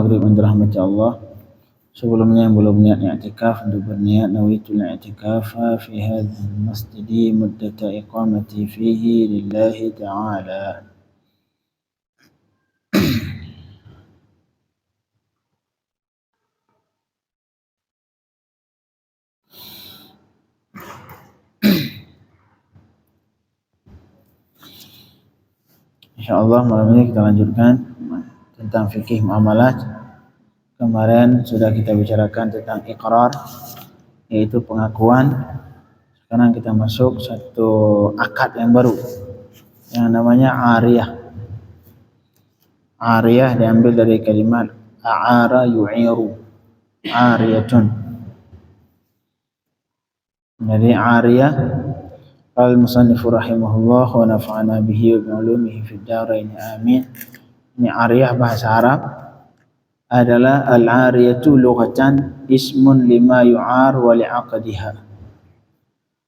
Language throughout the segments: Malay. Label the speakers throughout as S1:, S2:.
S1: maghrib yang dirahmati Allah. Sebelumnya yang belum niat i'tikaf untuk berniat nawaitul i'tikafa fi hadzal masjid muddata iqamati fihi lillahi ta'ala. InsyaAllah malam ini kita lanjutkan tentang fikih muamalat. Kemarin sudah kita bicarakan tentang iqrar, yaitu pengakuan. Sekarang kita masuk satu akad yang baru yang namanya ariyah. Ariyah diambil dari kalimat a'ara yu'iru, ariyatun. Jadi ariyah, al-musannifu rahimahullah wa nafa'ana bihi wa bi'ulumihi fid dharain amin. Ini ariyah bahasa Arab adalah al-ariyatu lughatan ismun lima yu'ar wa li'aqadiha.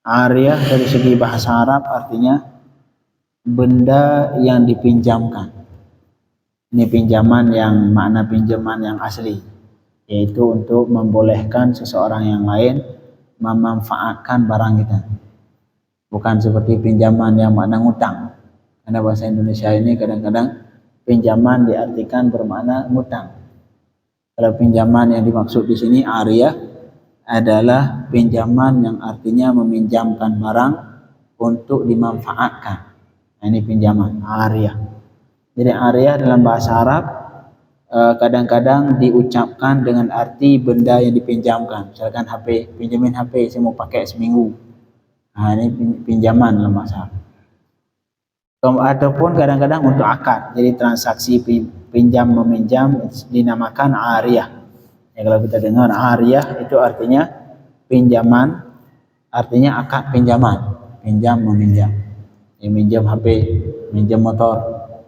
S1: Ariyah dari segi bahasa Arab artinya benda yang dipinjamkan. Ini pinjaman yang makna pinjaman yang asli, yaitu untuk membolehkan seseorang yang lain memanfaatkan barang kita. Bukan seperti pinjaman yang makna ngutang. Karena bahasa Indonesia ini kadang-kadang pinjaman diartikan bermakna ngutang. Kalau pinjaman yang dimaksud di sini ariyah adalah pinjaman yang artinya meminjamkan barang untuk dimanfaatkan. Nah, ini pinjaman ariyah. Jadi ariyah dalam bahasa Arab kadang-kadang diucapkan dengan arti benda yang dipinjamkan. Misalkan HP, pinjamin HP, saya mau pakai seminggu. Nah, ini pinjaman dalam bahasa Arab. Ataupun kadang-kadang untuk akad. Jadi transaksi pinjam meminjam dinamakan ariyah. Ya, kalau kita dengar ariyah itu artinya pinjaman, artinya akad pinjaman, pinjam meminjam. Ya, minjam HP, minjam motor.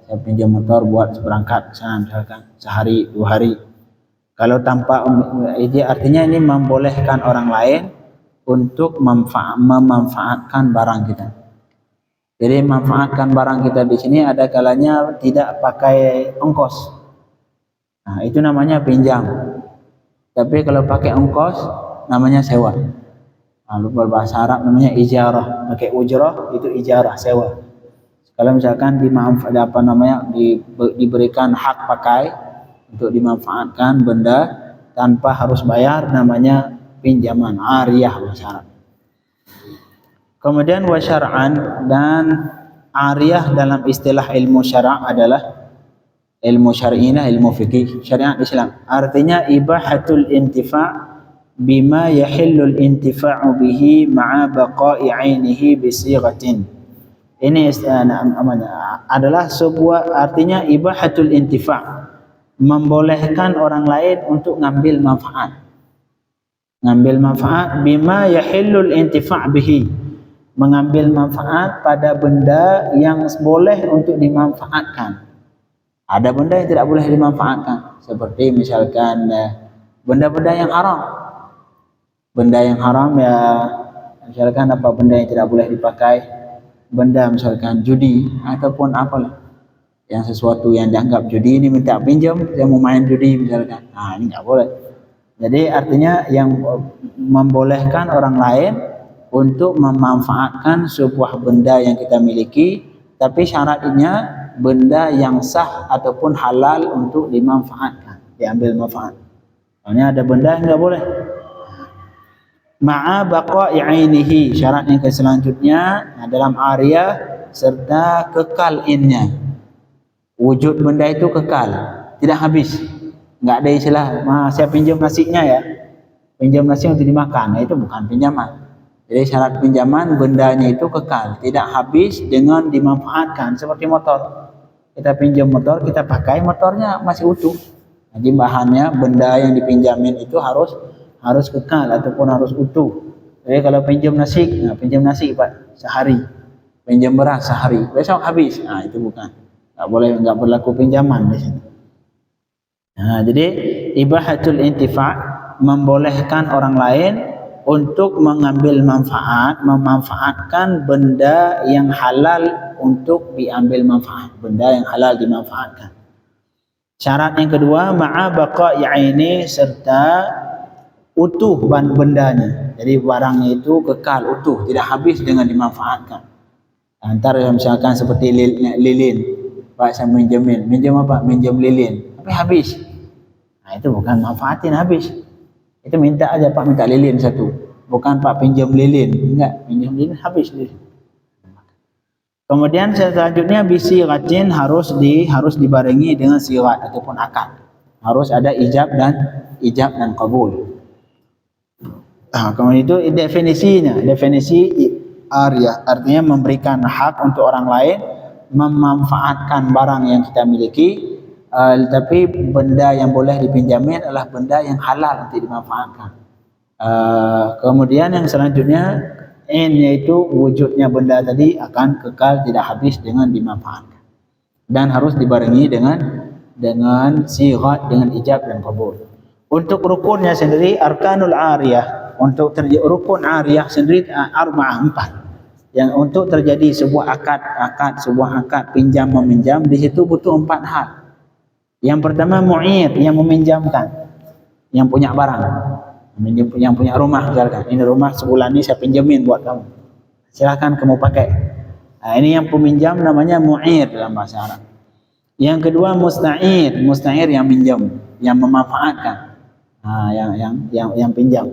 S1: Saya pinjam motor buat berangkat ke sana misalkan sehari 2 hari. Kalau tanpa ini artinya ini membolehkan orang lain untuk memanfaatkan barang kita. Jadi manfaatkan barang kita di sini ada kalanya tidak pakai ongkos. Nah, itu namanya pinjam. Tapi kalau pakai ongkos namanya sewa. Lalu berbahasa Arab namanya ijarah. Pakai ujrah itu ijarah, sewa. Kalau misalkan diberikan hak pakai untuk dimanfaatkan benda tanpa harus bayar namanya pinjaman, ariyah bahasa Arab. Kemudian wa syar'an, dan ariyah dalam istilah ilmu syara' adalah ilmu syar'iyah, ilmu fikih syariat Islam. Artinya ibahatul intifa' bima yahillul intifa'u bihi ma'a baqa'i 'ainihi bi sighatin. Ini adalah sebuah artinya ibahatul intifa', membolehkan orang lain untuk ngambil manfaat. Ngambil manfaat bima yahillul intifa' bihi, mengambil manfaat pada benda yang boleh untuk dimanfaatkan. Ada benda yang tidak boleh dimanfaatkan, seperti misalkan benda-benda yang haram. Benda yang haram ya, misalkan apa benda yang tidak boleh dipakai, benda misalkan judi ataupun apalah, yang sesuatu yang dianggap judi ini minta pinjam, saya mau main judi misalkan. Nah, ini nggak boleh. Jadi artinya yang membolehkan orang lain untuk memanfaatkan sebuah benda yang kita miliki, tapi syaratnya benda yang sah ataupun halal untuk dimanfaatkan, diambil manfaat. Soalnya ada benda yang nggak boleh. Ma'a baqa'i 'ainihi, syarat yang selanjutnya dalam ariyah serta kekal innya. Wujud benda itu kekal, tidak habis. Nggak ada istilah, saya pinjam nasinya ya, pinjam nasi untuk dimakan. Nah, itu bukan pinjaman. Jadi syarat pinjaman bendanya itu kekal, tidak habis dengan dimanfaatkan. Seperti motor, kita pinjam motor, kita pakai motornya masih utuh. Jadi bahannya, benda yang dipinjamin itu harus kekal ataupun harus utuh. Jadi kalau pinjam nasi, pinjam nasi Pak sehari, pinjam beras sehari, besok habis. Nah, itu bukan, nggak boleh, nggak berlaku pinjaman di sini. Nah, jadi ibahatul intifa', membolehkan orang lain untuk mengambil manfaat, memanfaatkan benda yang halal untuk diambil manfaat, benda yang halal dimanfaatkan. Syarat yang kedua, ma'a baqa'i aini, serta utuh bendanya. Jadi barangnya itu kekal utuh, tidak habis dengan dimanfaatkan. Antara misalkan seperti lilin, Pak saya minjam apa? Minjam lilin, tapi habis. Nah itu bukan manfaatin habis. Itu minta aja Pak, minta lilin satu. Bukan Pak pinjam lilin, enggak, pinjam lilin habis lilin. Kemudian selanjutnya bisiratin, harus dibarengi dengan sirat ataupun akad. Harus ada ijab dan qabul. Nah, kemudian itu definisinya, definisi ariyah artinya memberikan hak untuk orang lain memanfaatkan barang yang kita miliki, tapi benda yang boleh dipinjamin adalah benda yang halal untuk dimanfaatkan. Kemudian yang selanjutnya yaitu wujudnya benda tadi akan kekal tidak habis dengan dimanfaatkan dan harus dibarengi dengan sirat, dengan ijab dan qabul. Untuk rukunnya sendiri arkanul ariyah, untuk terjadi rukun ariyah sendiri arba'ah, 4. Yang untuk terjadi sebuah akad pinjam meminjam, di situ butuh 4 hal. Yang pertama mu'ir, yang meminjamkan, yang punya barang, yang punya rumah misalkan, ini rumah sebulan ini saya pinjamin buat kamu, silakan kamu pakai. Nah, ini yang peminjam namanya mu'ir dalam bahasa Arab. Yang kedua musta'ir, musta'ir yang minjam, yang memanfaatkan, nah, yang pinjam.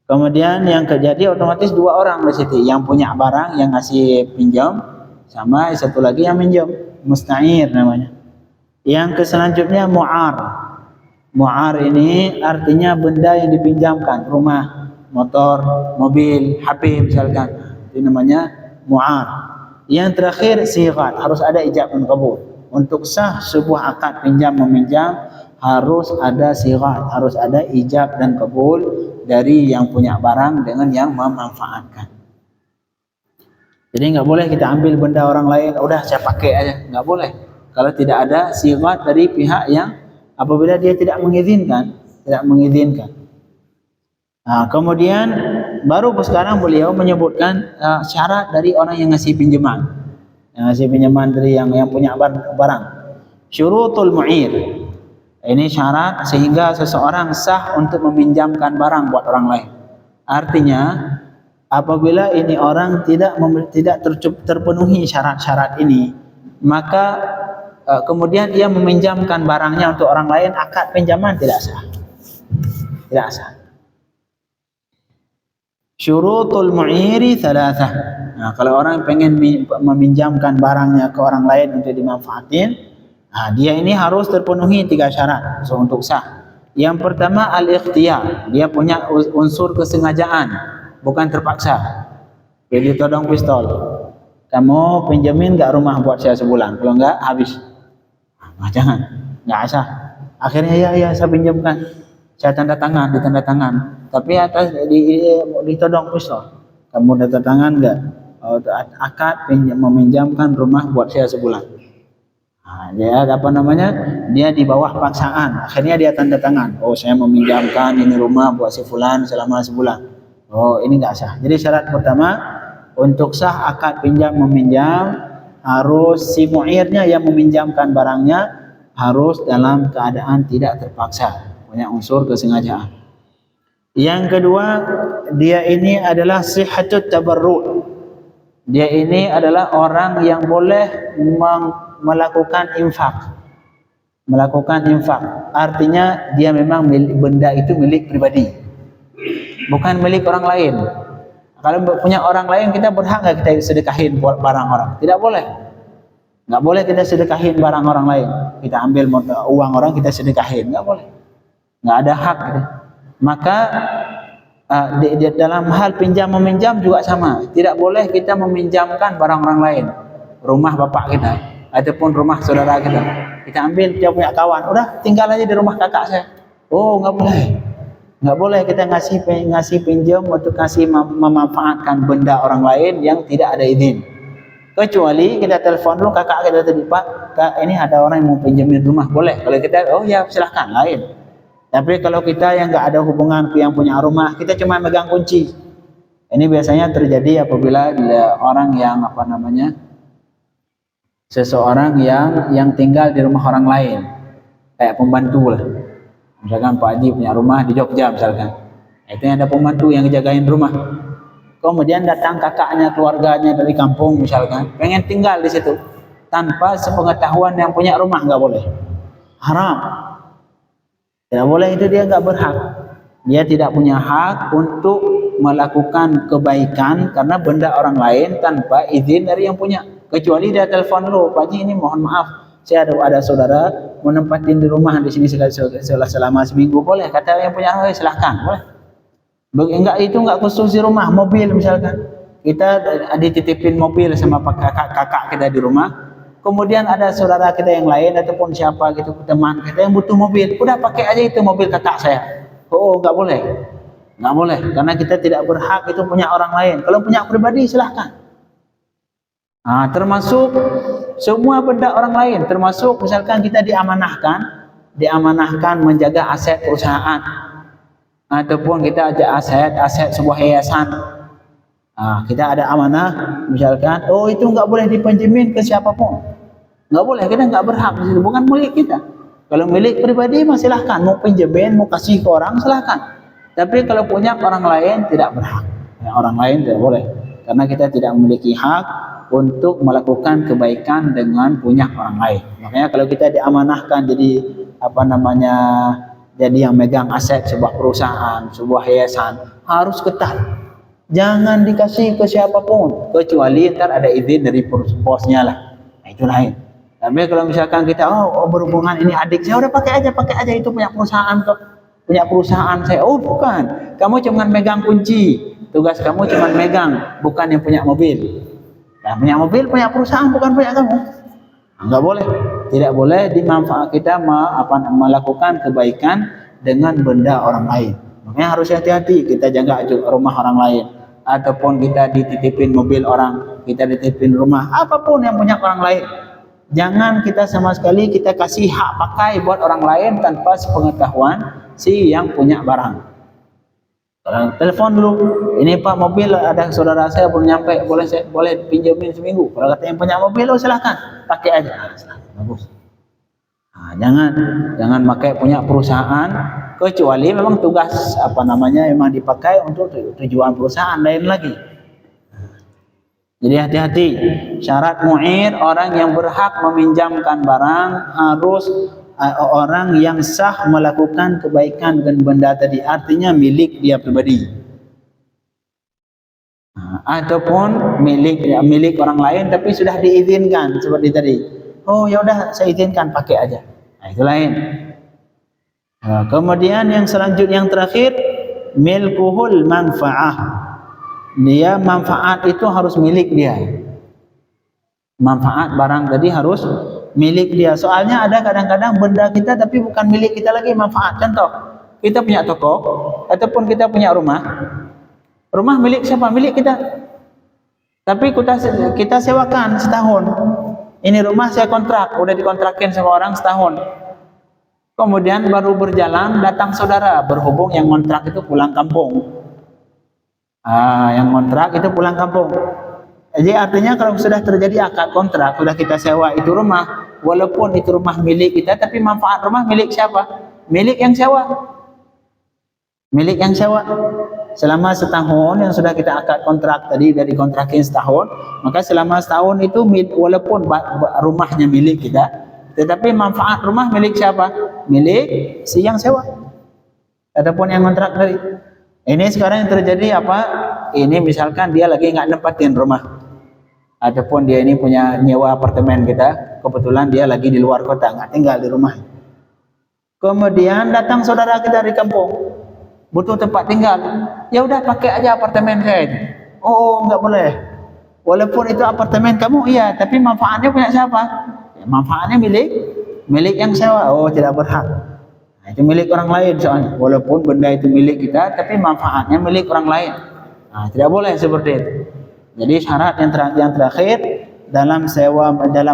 S1: Kemudian yang terjadi otomatis 2 orang di situ, yang punya barang yang ngasih pinjam sama satu lagi yang minjam, musta'ir namanya. Yang selanjutnya mu'ar. Mu'ar ini artinya benda yang dipinjamkan, rumah, motor, mobil, HP misalkan, itu namanya mu'ar. Yang terakhir sirat, harus ada ijab dan qabul. Untuk sah sebuah akad pinjam meminjam harus ada sirat, harus ada ijab dan qabul dari yang punya barang dengan yang memanfaatkan. Jadi nggak boleh kita ambil benda orang lain, udah saya pakai aja, nggak boleh. Kalau tidak ada sirat dari pihak yang apabila dia tidak mengizinkan. Nah, kemudian baru sekarang beliau menyebutkan syarat dari orang yang ngasih pinjaman. Yang ngasih pinjaman dari yang punya barang. Syurutul mu'ir. Ini syarat sehingga seseorang sah untuk meminjamkan barang buat orang lain. Artinya apabila ini orang tidak terpenuhi syarat-syarat ini, maka kemudian dia meminjamkan barangnya untuk orang lain, akad pinjaman tidak sah. Tidak sah. Syurutul mu'iri 3. Nah, kalau orang pengen meminjamkan barangnya ke orang lain untuk dimanfaatin, nah, dia ini harus terpenuhi 3 syarat untuk sah. Yang pertama al-ikhtiyar, dia punya unsur kesengajaan, bukan terpaksa. Jadi todong pistol, kamu pinjamin gak rumah buat saya sebulan, kalau enggak habis. Nah, jangan, nggak sah. Akhirnya ya saya pinjamkan, saya tanda tangan, tapi atas ditodong pistol. Kamu tanda tangan nggak? Akad meminjamkan rumah buat saya sebulan. Nah, dia dia di bawah paksaan. Akhirnya dia tanda tangan. Oh saya meminjamkan ini rumah buat si fulan selama sebulan. Oh ini nggak sah. Jadi syarat pertama untuk sah akad pinjam meminjam, harus si mu'irnya yang meminjamkan barangnya harus dalam keadaan tidak terpaksa, punya unsur kesengajaan. Yang kedua, dia ini adalah sihhatut tabarru'. Dia ini adalah orang yang boleh melakukan infak. Artinya dia memang benda itu milik pribadi, bukan milik orang lain. Kalau punya orang lain, kita berhak nggak kita sedekahin buat barang orang? Tidak boleh. Nggak boleh kita sedekahin barang orang lain. Kita ambil uang orang, kita sedekahin. Nggak boleh. Nggak ada hak. Gitu. Maka dalam hal pinjam meminjam juga sama. Tidak boleh kita meminjamkan barang orang lain. Rumah bapak kita, ataupun rumah saudara kita. Kita ambil, dia punya kawan. Udah, tinggal aja di rumah kakak saya. Oh, nggak boleh. Nggak boleh kita ngasih pinjam untuk memanfaatkan benda orang lain yang tidak ada izin. Kecuali kita telepon dulu kakak kita tadi, Pak, Kak, ini ada orang yang mau pinjamin rumah, boleh? Kalau kita, oh ya silahkan, lain. Tapi kalau kita yang nggak ada hubungan yang punya rumah, kita cuma megang kunci. Ini biasanya terjadi apabila orang yang seseorang yang tinggal di rumah orang lain.
S2: kayak pembantu lah. Misalkan Pak Haji punya rumah di Jogja misalkan, itu ada pembantu yang jagain rumah. Kemudian datang kakaknya, keluarganya dari kampung misalkan, pengen tinggal di situ, tanpa sepengetahuan yang punya rumah, nggak boleh, haram, tidak boleh, itu dia nggak berhak, dia tidak punya hak untuk melakukan kebaikan karena benda orang lain tanpa izin dari yang punya, kecuali dia telepon dulu, Pak Haji ini mohon maaf, saya ada saudara menempatin di rumah di sini selama seminggu, boleh, kata yang punya rumah, silahkan, boleh. Enggak, itu enggak khusus di rumah, mobil misalkan kita dititipin mobil sama kakak kita di rumah, kemudian ada saudara kita yang lain ataupun siapa gitu, teman kita yang butuh mobil, udah pakai aja itu mobil kakak saya. Oh, enggak boleh, enggak boleh, karena kita tidak berhak, itu punya orang lain. Kalau punya pribadi silahkan. Nah, termasuk semua benda orang lain, termasuk misalkan kita diamanahkan menjaga aset perusahaan, ataupun kita ada aset sebuah yayasan. Nah, kita ada amanah, misalkan, oh itu nggak boleh dipinjemin ke siapapun, nggak boleh, kita nggak berhak, itu bukan milik kita. Kalau milik pribadi mah silahkan, mau pinjemin, mau kasih ke orang silahkan. Tapi kalau punya orang lain tidak berhak, ya, orang lain tidak boleh, karena kita tidak memiliki hak untuk melakukan kebaikan dengan punya orang lain. Makanya kalau kita diamanahkan jadi jadi yang megang aset sebuah perusahaan, sebuah yayasan, harus ketat. Jangan dikasih ke siapapun, kecuali ntar ada izin dari bosnya lah. Nah, itu lain. Tapi kalau misalkan kita, berhubungan ini adik saya, udah pakai aja itu punya perusahaan kok. Punya perusahaan saya. Oh bukan, kamu cuma megang kunci. Tugas kamu cuma megang, bukan yang punya mobil. Nah, punya mobil, punya perusahaan, bukan punya kamu. Enggak boleh, tidak boleh kita melakukan kebaikan dengan benda orang lain. Makanya harus hati-hati, kita jaga rumah orang lain, ataupun kita dititipin mobil orang, kita dititipin rumah, apapun yang punya orang lain, jangan kita sama sekali kita kasih hak pakai buat orang lain tanpa sepengetahuan si yang punya barang. Telepon dulu, ini Pak mobil ada saudara saya belum nyampe, boleh pinjemin seminggu. Kalau kata yang punya mobil, silahkan pakai aja. Bagus. Nah, jangan pakai punya perusahaan, kecuali memang tugas memang dipakai untuk tujuan perusahaan lain lagi. Jadi hati-hati, syarat mu'ir, orang yang berhak meminjamkan barang harus orang yang sah melakukan kebaikan dengan benda tadi, artinya milik dia pribadi, ataupun milik orang lain tapi sudah diizinkan seperti tadi. Oh ya udah, saya izinkan pakai aja. Nah, itu lain. Nah, kemudian yang selanjutnya, yang terakhir, milkuhul manfaah. Dia manfaat itu harus milik dia. Manfaat barang tadi harus milik dia. Soalnya ada kadang-kadang benda kita tapi bukan milik kita lagi, manfaat. Contoh, kita punya toko ataupun kita punya rumah. Rumah milik siapa? Milik kita. Tapi kita sewakan setahun. Ini rumah saya kontrak, udah dikontrakin sama orang setahun. Kemudian baru berjalan datang saudara, berhubung yang kontrak itu pulang kampung. Yang kontrak itu pulang kampung. Jadi artinya kalau sudah terjadi akad kontrak, sudah kita sewa itu rumah, walaupun itu rumah milik kita, tapi manfaat rumah milik siapa? Milik yang sewa. Milik yang sewa. Selama setahun yang sudah kita akad kontrak tadi, dari kontrakin setahun, maka selama setahun itu walaupun rumahnya milik kita, tetapi manfaat rumah milik siapa? Milik si yang sewa. Adapun yang kontrak tadi. Ini sekarang yang terjadi apa? Ini misalkan dia lagi nggak nempatin rumah, ataupun dia ini punya nyewa apartemen kita, kebetulan dia lagi di luar kota, nggak tinggal di rumah. Kemudian datang saudara kita di kampung, butuh tempat tinggal, ya udah pakai aja apartemen saya itu. Oh nggak boleh, walaupun itu apartemen kamu, iya, tapi manfaatnya punya siapa? Ya, manfaatnya milik yang sewa. Oh tidak berhak. Nah, itu milik orang lain soalnya, walaupun benda itu milik kita, tapi manfaatnya milik orang lain. Nah, tidak boleh seperti itu. Jadi syarat yang terakhir dalam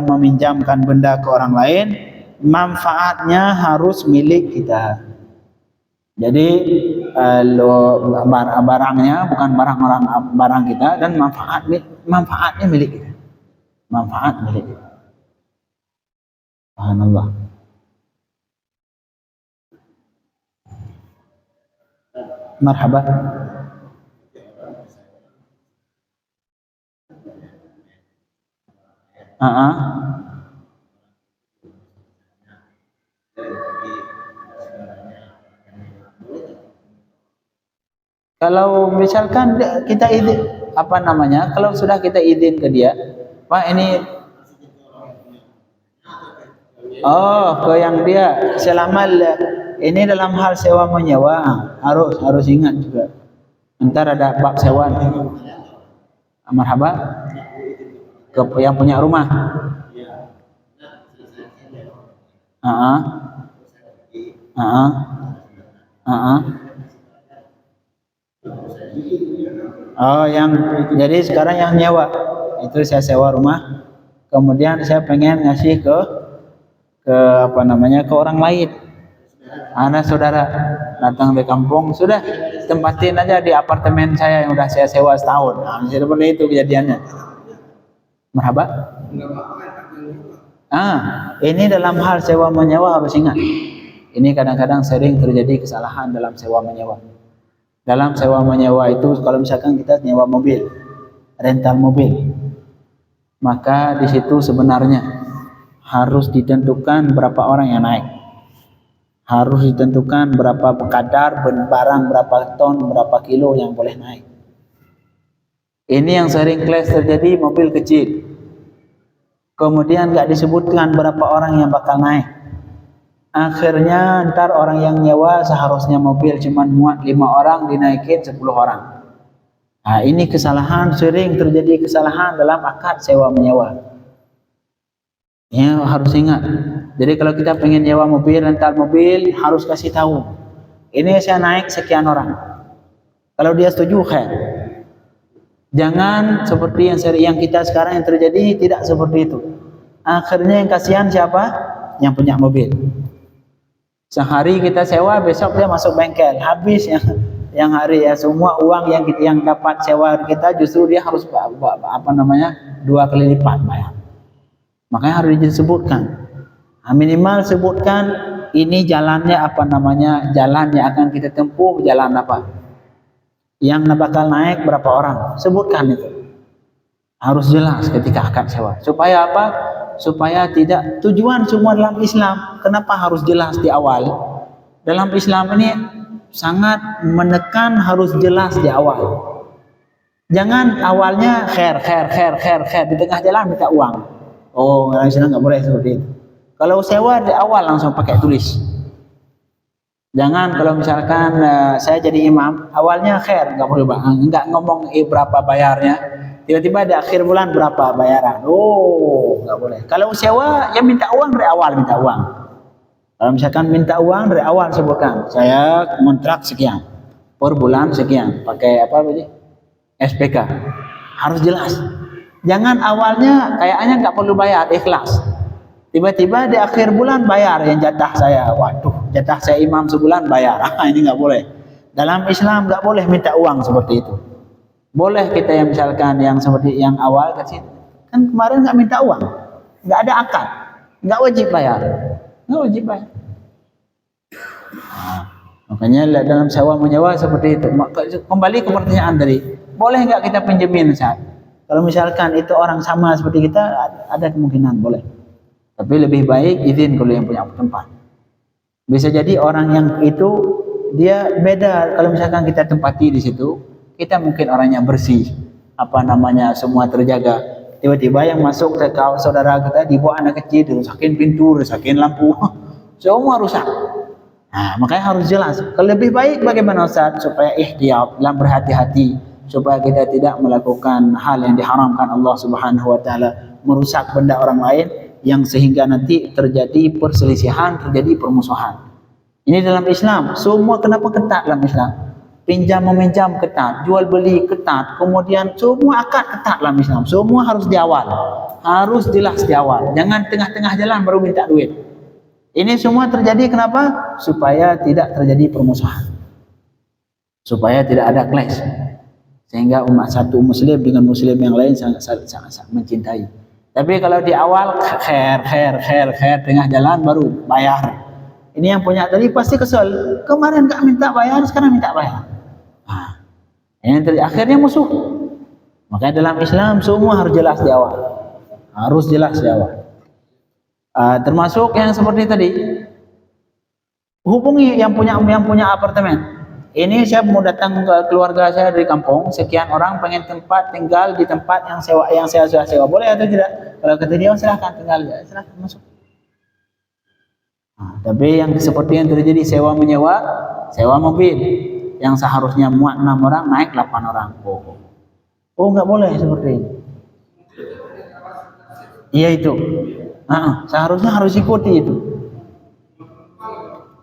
S2: meminjamkan benda ke orang lain, manfaatnya harus milik kita. Jadi barangnya bukan barang kita, dan manfaatnya milik kita. Manfaat milik kita. Subhanallah. Marhaba. Kalau misalkan kita izin, apa namanya, kalau sudah kita izin ke dia, Pak ini, ke yang dia selama ini dalam hal sewa menyewa, harus ingat juga. Ntar ada bab sewa. Marhaba, ke yang punya rumah. Yang jadi sekarang yang nyewa itu saya sewa rumah, kemudian saya pengen ngasih ke apa namanya, ke orang lain. Ada saudara datang di kampung, sudah tempatin aja di apartemen saya yang udah saya sewa setahun. Seperti itu kejadiannya. Marhaba. Ini dalam hal sewa menyewa harus ingat. Ini kadang-kadang sering terjadi kesalahan dalam sewa menyewa. Dalam sewa menyewa itu, kalau misalkan kita nyewa mobil, rental mobil, maka di situ sebenarnya harus ditentukan berapa orang yang naik, harus ditentukan berapa kadar barang, berapa ton, berapa kilo yang boleh naik. Ini yang sering clash terjadi, mobil kecil, kemudian nggak disebutkan berapa orang yang bakal naik. Akhirnya ntar orang yang nyewa seharusnya mobil cuma muat 5 orang, dinaikin 10 orang. Nah, ini kesalahan, sering terjadi kesalahan dalam akad sewa menyewa. Ya, harus ingat. Jadi kalau kita pengen nyewa mobil, rental mobil, harus kasih tahu. Ini saya naik sekian orang. Kalau dia setuju, khair. Jangan seperti yang kita sekarang yang terjadi, tidak seperti itu. Akhirnya yang kasihan siapa? Yang punya mobil. Sehari kita sewa, besok dia masuk bengkel, habis yang hari ya, semua uang yang dapat sewa kita justru dia harus 2 kali lipat bayar. Makanya harus disebutkan, minimal sebutkan ini jalannya apa namanya, jalan yang akan kita tempuh, jalan apa, yang bakal naik berapa orang, sebutkan itu. Harus jelas ketika akad sewa. Supaya apa? Supaya tidak, tujuan semua dalam Islam, kenapa harus jelas di awal? Dalam Islam ini sangat menekan harus jelas di awal. Jangan awalnya khair, di tengah jalan minta uang. Oh, dalam Islam nggak boleh seperti itu. Kalau sewa di awal langsung pakai tulis. Jangan kalau misalkan saya jadi imam, awalnya khair, nggak boleh, nggak ngomong berapa bayarnya. Tiba-tiba di akhir bulan berapa bayaran? Oh, nggak boleh. Kalau sewa, ya minta uang dari awal, minta uang. Kalau misalkan minta uang dari awal sebutkan, saya kontrak sekian, per bulan sekian, pakai apa begini? SPK. Harus jelas. Jangan awalnya kayaknya nggak perlu bayar, ikhlas. Tiba-tiba di akhir bulan bayar yang jatah saya. Waduh, jatah saya imam sebulan bayar. Ini nggak boleh. Dalam Islam nggak boleh minta uang seperti itu. Boleh kita yang misalkan yang seperti yang awal kasih, kan kemarin nggak minta uang, nggak ada akad, nggak wajib bayar, nggak wajib bayar. Makanya dalam sewa menyewa seperti itu. Kembali ke pertanyaan tadi, boleh nggak kita pinjemin saat? Kalau misalkan itu orang sama seperti kita, ada kemungkinan boleh. Tapi lebih baik izin kalau yang punya tempat. Bisa jadi orang yang itu dia beda. Kalau misalkan kita tempati di situ, kita mungkin orangnya bersih, apa namanya, semua terjaga. Tiba-tiba yang masuk ke saudara kita dibawa anak kecil, dirusakin pintu, dirusakin lampu, semua rusak. Nah, makanya harus jelas. Lebih baik bagaimana Ustaz supaya ihtiyat, dalam berhati-hati, supaya kita tidak melakukan hal yang diharamkan Allah Subhanahu wa taala, merusak benda orang lain yang sehingga nanti terjadi perselisihan, terjadi permusuhan. Ini dalam Islam, semua kenapa ketat dalam Islam? Pinjam meminjam ketat, jual beli ketat, kemudian semua akad ketat dalam Islam. Semua harus di awal, harus jelas di awal. Jangan tengah-tengah jalan baru minta duit. Ini semua terjadi kenapa? Supaya tidak terjadi permusuhan, supaya tidak ada clash, sehingga umat satu muslim dengan muslim yang lain sangat mencintai. Tapi kalau di awal khair, tengah jalan baru bayar. Ini yang punya tadi pasti kesel. Kemarin nggak minta bayar, sekarang minta bayar. Akhirnya musuh. Makanya dalam Islam semua harus jelas di awal. Harus jelas di awal. Termasuk yang seperti tadi, hubungi yang punya apartemen. Ini saya mau datang ke keluarga saya dari kampung, sekian orang pengen tempat tinggal di tempat yang saya sudah sewa, boleh atau tidak? Kalau kata dia silahkan tinggal, ya silahkan masuk. Tapi yang seperti yang terjadi sewa menyewa, sewa mobil yang seharusnya muat 6 orang naik 8 orang. Oh nggak boleh seperti ini. Iya itu. Seharusnya harus ikuti itu.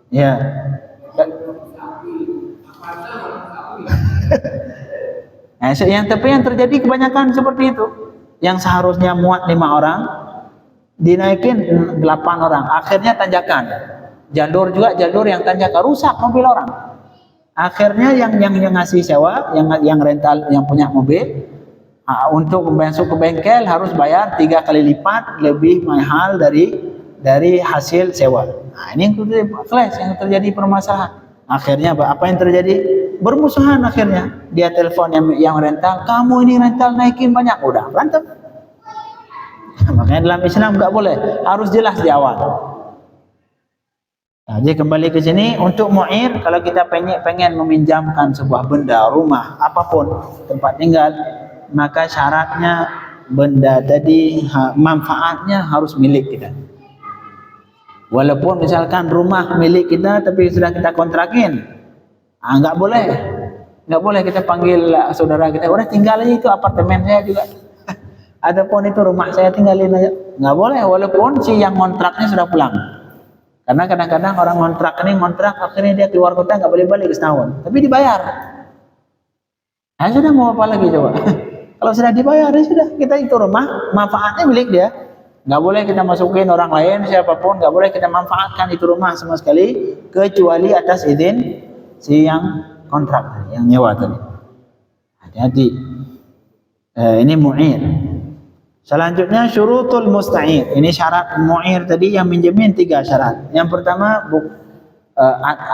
S2: Ya. Tapi yang terjadi kebanyakan seperti itu. Yang seharusnya muat 5 orang dinaikin 8 orang. Akhirnya tanjakan. Jalur yang tanjakan rusak mobil orang. Akhirnya yang ngasih sewa, yang rental, yang punya mobil, untuk masuk ke bengkel harus bayar 3 kali lipat lebih mahal dari hasil sewa. Ini yang terjadi permasalahan. Akhirnya apa yang terjadi? Bermusuhan akhirnya. Dia telepon yang rental, kamu ini rental naikin banyak, udah berantem. Makanya dalam Islam nggak boleh, harus jelas di awal. Jadi kembali ke sini, untuk mu'ir, kalau kita pengen meminjamkan sebuah benda, rumah, apapun, tempat tinggal, maka syaratnya benda tadi manfaatnya harus milik kita. Walaupun misalkan rumah milik kita tapi sudah kita kontrakin, nggak boleh kita panggil saudara kita, udah tinggal aja itu apartemen saya juga, ataupun itu rumah saya tinggalin aja, nggak boleh. Walaupun si yang kontraknya sudah pulang, karena kadang-kadang orang ngontrak akhirnya dia keluar kota nggak boleh balik setahun, tapi dibayar. Sudah mau apa lagi coba? Kalau sudah dibayar ya sudah, kita itu rumah manfaatnya milik dia. Nggak boleh kita masukin orang lain, siapapun nggak boleh kita manfaatkan itu rumah sama sekali, kecuali atas izin si yang kontrak, yang nyewa tadi. Hati-hati. Ini mu'ir. Selanjutnya syurutul musta'ir. Ini syarat mu'ir tadi yang minjemin 3 syarat. Yang pertama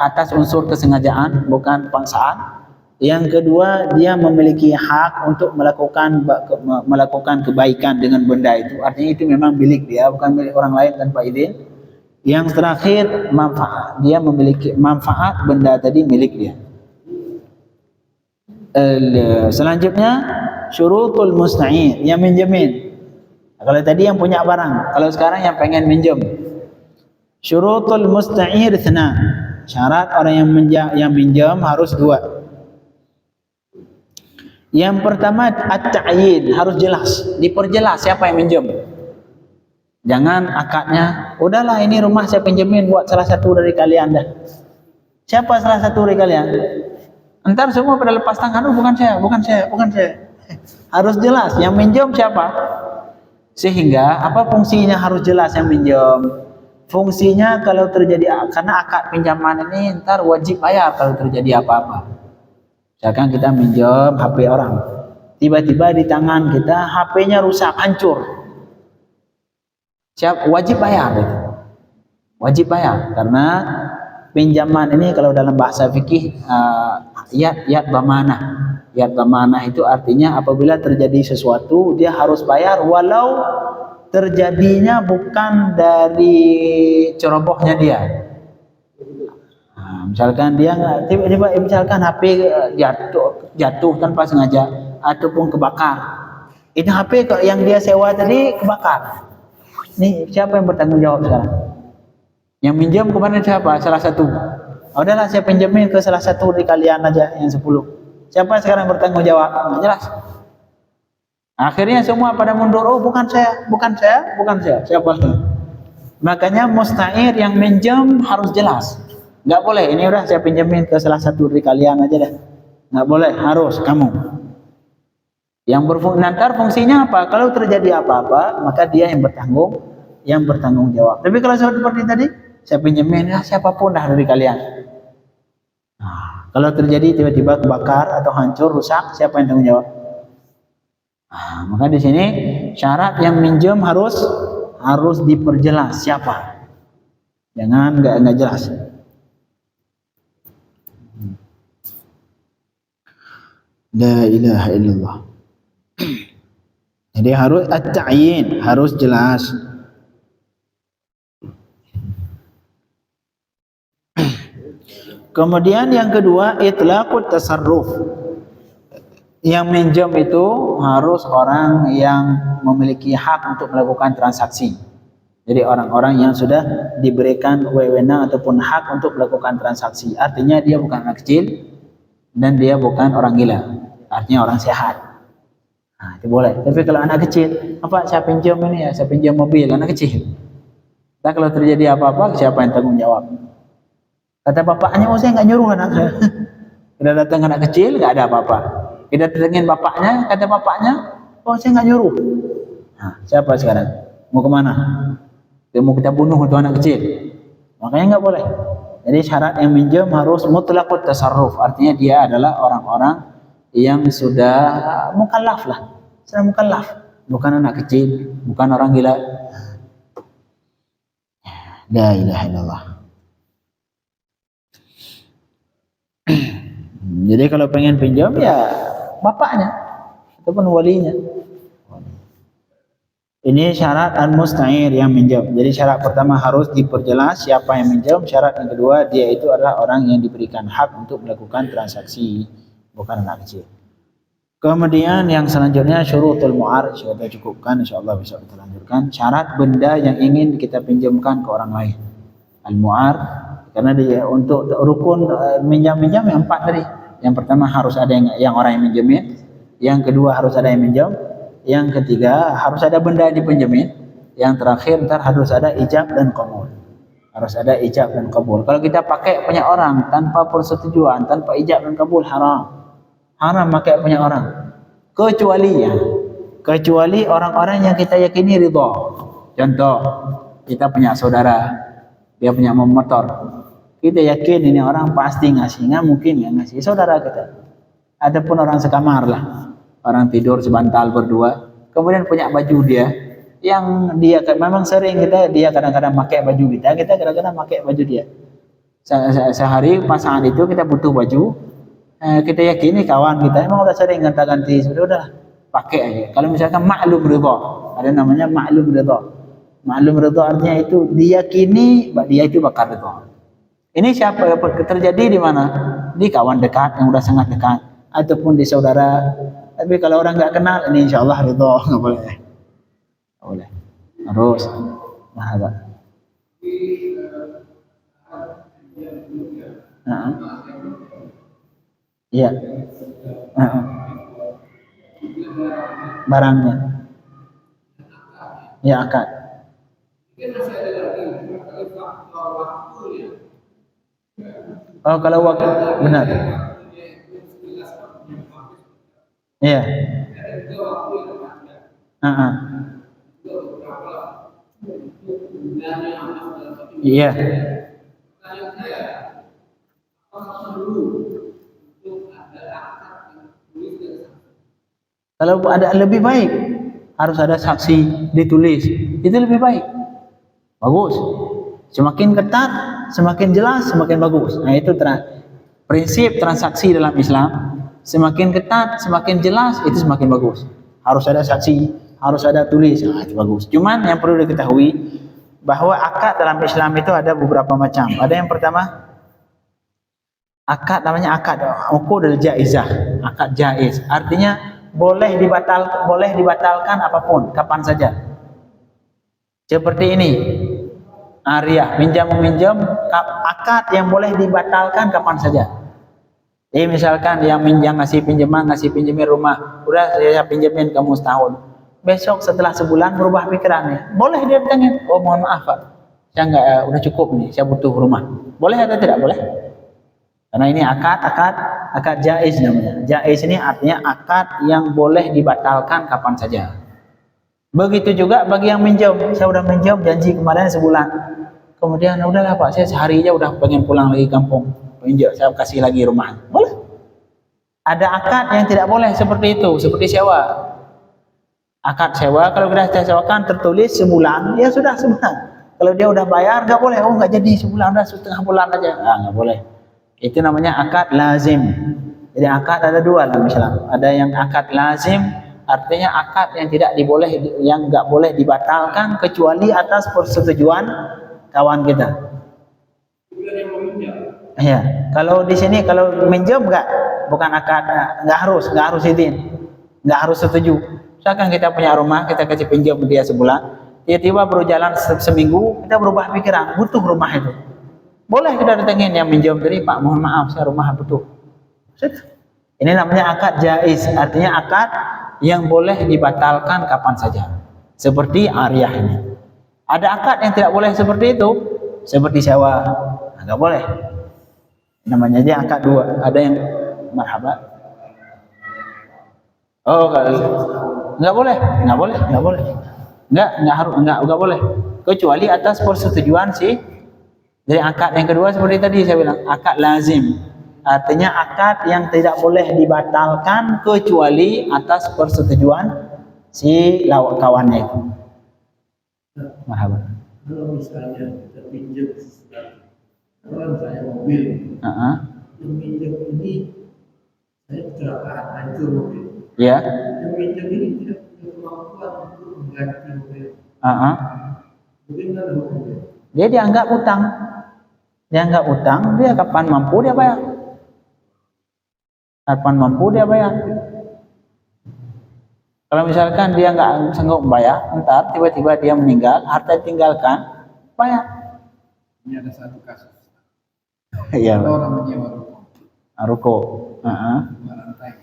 S2: atas unsur kesengajaan, bukan paksaan. Yang kedua, dia memiliki hak untuk melakukan kebaikan dengan benda itu. Artinya itu memang milik dia, bukan milik orang lain tanpa izin. Yang terakhir, manfaat. Dia memiliki manfaat benda tadi milik dia. Selanjutnya, syurutul musta'ir, yang minjemin. Kalau tadi yang punya barang, kalau sekarang yang pengen minjem. Syurutul musta'ir 2. Syarat orang yang minjem harus 2. Yang pertama at-ta'yin, harus jelas, diperjelas siapa yang minjem. Jangan akadnya, udahlah ini rumah saya pinjemin buat salah satu dari kalian dah. Siapa salah satu dari kalian? Entar semua pada lepas tangan, bukan saya. Harus jelas yang minjem siapa. Sehingga apa fungsinya harus jelas yang minjem. Fungsinya kalau terjadi, karena akad pinjaman ini entar wajib bayar kalau terjadi apa-apa. Misalkan kita minjem HP orang, tiba-tiba di tangan kita HP-nya rusak, hancur, wajib bayar itu. Wajib bayar, karena pinjaman ini kalau dalam bahasa fikih yad bamanah. Yad bamanah itu artinya apabila terjadi sesuatu dia harus bayar walau terjadinya bukan dari cerobohnya dia. Misalkan dia tiba-tiba misalkan HP jatuh tanpa sengaja ataupun kebakar. Ini HP yang dia sewa tadi kebakar. Nih siapa yang bertanggung jawab sekarang? Yang minjam kemarin siapa? Salah satu. Udahlah saya pinjemin ke salah satu dari kalian aja yang 10. Siapa sekarang bertanggung jawab? Nggak jelas. Akhirnya semua pada mundur. Oh bukan saya. Siapa? Makanya musta'ir yang minjem harus jelas. Nggak boleh, ini udah saya pinjemin ke salah satu dari kalian aja dah. Nggak boleh, harus kamu. Nanti fungsinya apa? Kalau terjadi apa-apa, maka dia yang bertanggung jawab. Tapi kalau seperti tadi, saya pinjemin ya siapapun dah dari kalian. Kalau terjadi tiba-tiba kebakar atau hancur, rusak, siapa yang tanggung jawab? Maka di sini syarat yang minjem harus diperjelas siapa. Jangan nggak jelas.
S1: La ilaha illallah. Jadi harus at-ta'yin, harus jelas. Kemudian yang kedua, itlaqut tasarruf. Yang minjam itu harus orang yang memiliki hak untuk melakukan transaksi. Jadi orang-orang yang sudah diberikan wewenang ataupun hak untuk melakukan transaksi. Artinya dia bukan anak kecil dan dia bukan orang gila. Artinya orang sehat. Nah, itu boleh. Tapi kalau anak kecil, apa saya pinjam ini ya, saya pinjam mobil, anak kecil. Dan kalau terjadi apa-apa, siapa yang tanggung jawab? Kata bapaknya, oh saya nggak nyuruh anak saya. Kita datang anak kecil, nggak ada apa-apa. Kita datangin bapaknya, kata bapaknya, oh saya nggak nyuruh. Nah, siapa sekarang? Mau kemana? Dia mau kita bunuh itu anak kecil. Makanya nggak boleh. Jadi syarat yang minjam harus mutlaqut tasarruf. Artinya dia adalah orang-orang yang sudah mukallaf lah, sudah mukallaf, bukan anak kecil, bukan orang gila. La ilaha illallah. Jadi kalau pengen pinjam ya bapaknya ataupun walinya. Ini syarat al-musta'ir yang minjam. Jadi syarat pertama harus diperjelas siapa yang minjam. Syarat yang kedua, dia itu adalah orang yang diberikan hak untuk melakukan transaksi, bukan anak kecil. Kemudian yang selanjutnya syurutul mu'ar, kita cukupkan, insyaallah bisa kita lanjutkan. Syarat benda yang ingin kita pinjamkan ke orang lain. Al-mu'ar, karena dia untuk rukun minjam-minjam yang 4 tadi. Yang pertama harus ada yang orang yang minjemin, yang kedua harus ada yang minjam, yang ketiga harus ada benda yang dipinjemin, yang terakhir harus ada ijab dan qabul. Harus ada ijab dan qabul. Kalau kita pakai punya orang tanpa persetujuan, tanpa ijab dan qabul, haram. Haram pakai punya orang. Kecuali orang-orang yang kita yakini ridha. Contoh, kita punya saudara, dia punya motor. Kita yakin ini orang pasti ngasih, nggak mungkin ya ngasih. Saudara kita. Ataupun orang sekamar lah. Orang tidur sebantal berdua, kemudian punya baju dia, yang dia memang sering dia kadang-kadang pakai baju kita kadang-kadang pakai baju dia. Sehari pasangan itu kita butuh baju, kita yakini kawan kita emang udah sering ganti-ganti, sudah pakai aja. Kalau misalkan maklum ridha, ada namanya maklum ridha. Maklum ridha artinya itu diyakini dia itu bakal ridha. Ini siapa terjadi di mana? Di kawan dekat yang udah sangat dekat, ataupun di saudara. Tapi kalau orang nggak kenal, ini insya Allah ridho, nggak boleh. Nggak boleh. Harus. Nah, ada. Iya. Barangnya. Ya akad. Oh kalau waktu benar. Iya. Iya. Kalau ada lebih baik, harus ada saksi ditulis. Itu lebih baik. Bagus. Semakin ketat, semakin jelas, semakin bagus. Nah itu prinsip transaksi dalam Islam. Semakin ketat, semakin jelas, itu semakin bagus. Harus ada saksi, harus ada tulis, nah, itu bagus. Cuman yang perlu diketahui bahwa akad dalam Islam itu ada beberapa macam. Ada yang pertama akad namanya akad uqudul jaizah, akad jaiz. Artinya boleh dibatalkan apapun, kapan saja. Seperti ini. Ariyah, minjam meminjam, akad yang boleh dibatalkan kapan saja. Jadi misalkan yang ngasih pinjemin rumah, udah saya pinjemin kamu setahun. Besok setelah sebulan berubah pikirannya, boleh dia datangin, oh mohon maaf Pak, saya nggak udah cukup nih, saya butuh rumah. Boleh atau tidak boleh? Karena ini akad jaiz namanya. Jaiz ini artinya akad yang boleh dibatalkan kapan saja. Begitu juga bagi yang minjam, saya udah minjam janji kemarin sebulan, kemudian udahlah Pak, saya sehari aja udah pengen pulang lagi kampung. Pinjam, saya kasih lagi rumah. Boleh. Ada akad yang tidak boleh seperti itu, seperti sewa. Akad sewa kalau kita sewakan tertulis sebulan, ya sudah sebulan. Kalau dia udah bayar nggak boleh. Oh nggak jadi sebulan, udah setengah bulan aja. Nggak boleh. Itu namanya akad lazim.
S2: Jadi akad ada dua dalam Islam. Ada yang akad lazim, artinya akad yang nggak boleh dibatalkan kecuali atas persetujuan kawan kita. Ya, kalau di sini kalau minjem bukan akad, nggak harus izin, nggak harus setuju. Misalkan kita punya rumah, kita kasih pinjam dia sebulan, tiba-tiba baru jalan seminggu, kita berubah pikiran, butuh rumah itu. Boleh kita datengin yang minjam tadi, Pak, mohon maaf, saya rumah butuh. Ini namanya akad jaiz, artinya akad yang boleh dibatalkan kapan saja. Seperti ariyah ini. Ada akad yang tidak boleh seperti itu, seperti sewa, nggak boleh. Namanya aja akad dua. Ada yang marhaba. Oh, nggak boleh. Nggak boleh. Kecuali atas persetujuan sih. Jadi akad yang kedua seperti tadi saya bilang, akad lazim. Artinya akad yang tidak boleh dibatalkan kecuali atas persetujuan si kawannya itu. Marhaba.
S3: Kalau misalnya kita pinjam sesuatu, kalau misalnya mobil, yang pinjam ini saya kecelakaan, hancur mobil.
S2: Ya.
S3: Yang pinjam ini tidak punya kemampuan untuk mengganti mobil. Bagaimana hukumnya?
S2: Dia dianggap utang. Dia kapan mampu dia bayar. Kalau misalkan dia nggak sanggup bayar, entar tiba-tiba dia meninggal, harta ditinggalkan, bayar.
S3: Ini ada satu kasus.
S2: Iya.
S3: Orang menyewa
S2: Ruko.
S3: lantai.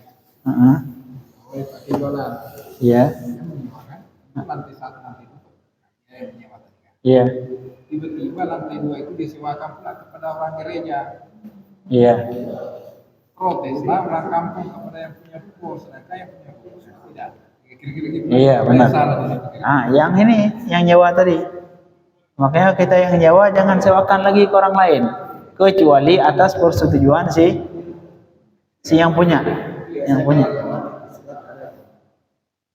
S3: Oleh pakai jualan.
S2: Iya.
S3: Dia menyewakan lantai 1, lantai 2. Dia yang menyewa tadi kan.
S2: Iya.
S3: Tiba-tiba lantai 2 itu disewakan pula kepada orang gereja.
S2: Iya.
S3: Proteslah orang kampung kepada yang punya ruko, sedangkan yang punya ruko tidak. Kira-kira gitu.
S2: Iya, benar.
S3: Salah di situ.
S2: Yang ini yang nyewa tadi. Makanya kita yang nyewa jangan sewakan lagi ke orang lain, kecuali atas persetujuan si yang punya.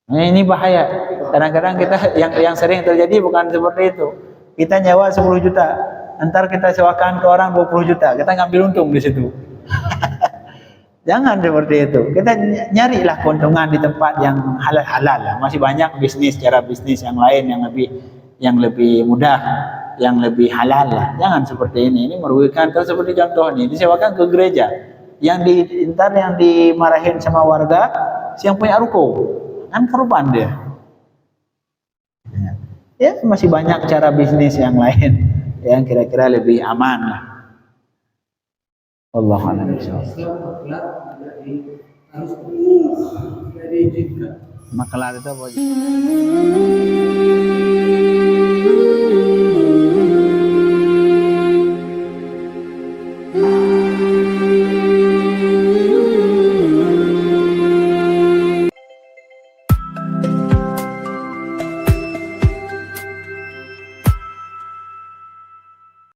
S2: Nah, ini bahaya. Kadang-kadang kita yang sering terjadi bukan seperti itu. Kita nyewa 10 juta, entar kita sewakan ke orang 20 juta, kita ngambil untung di situ. Jangan seperti itu. Kita nyarilah keuntungan di tempat yang halal-halal lah. Masih banyak cara bisnis yang lain yang lebih mudah, yang lebih halal lah. Jangan seperti ini. Ini merugikan. Kalau seperti contoh ini disewakan ke gereja, yang dimarahin sama warga, yang punya ruko, kan kerupan dia. Ya masih banyak cara bisnis yang lain yang kira-kira lebih aman lah. Wallahu a'lam bishawab. Maklar itu apa?